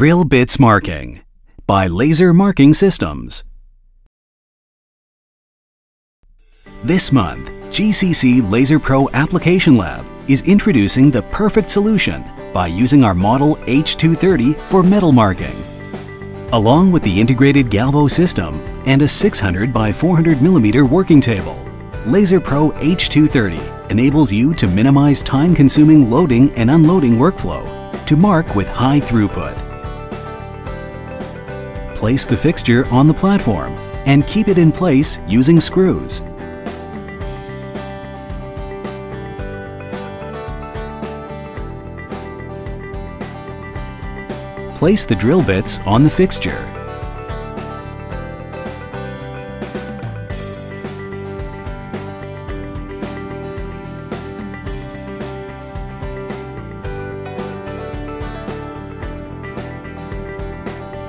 Drill Bits Marking by Laser Marking Systems. This month, GCC LaserPro Application Lab is introducing the perfect solution by using our model H230 for metal marking. Along with the integrated Galvo system and a 600 by 400 mm working table, LaserPro H230 enables you to minimize time-consuming loading and unloading workflow to mark with high throughput. Place the fixture on the platform and keep it in place using screws. Place the drill bits on the fixture.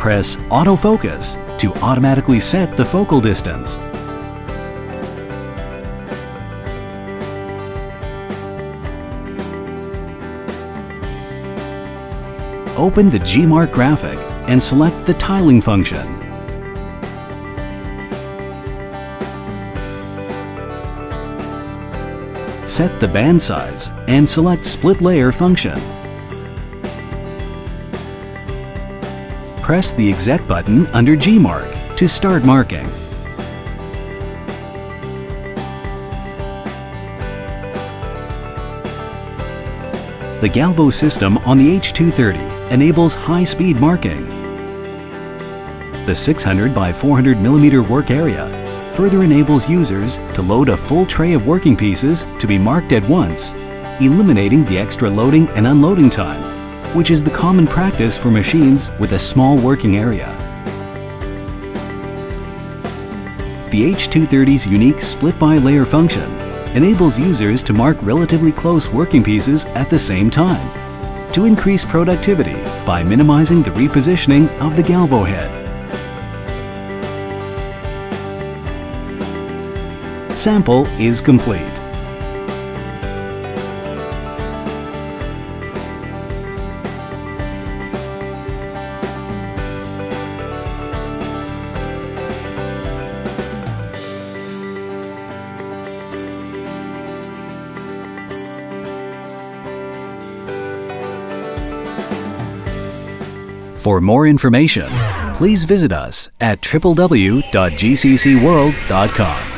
Press autofocus to automatically set the focal distance. Open the G-Mark graphic and select the tiling function. Set the band size and select Split Layer function. Press the Exec button under G-Mark to start marking. The Galvo system on the H230 enables high-speed marking. The 600 by 400 mm work area further enables users to load a full tray of working pieces to be marked at once, eliminating the extra loading and unloading time, which is the common practice for machines with a small working area. The H230's unique split by layer function enables users to mark relatively close working pieces at the same time to increase productivity by minimizing the repositioning of the Galvo head. Sample is complete. For more information, please visit us at www.gccworld.com.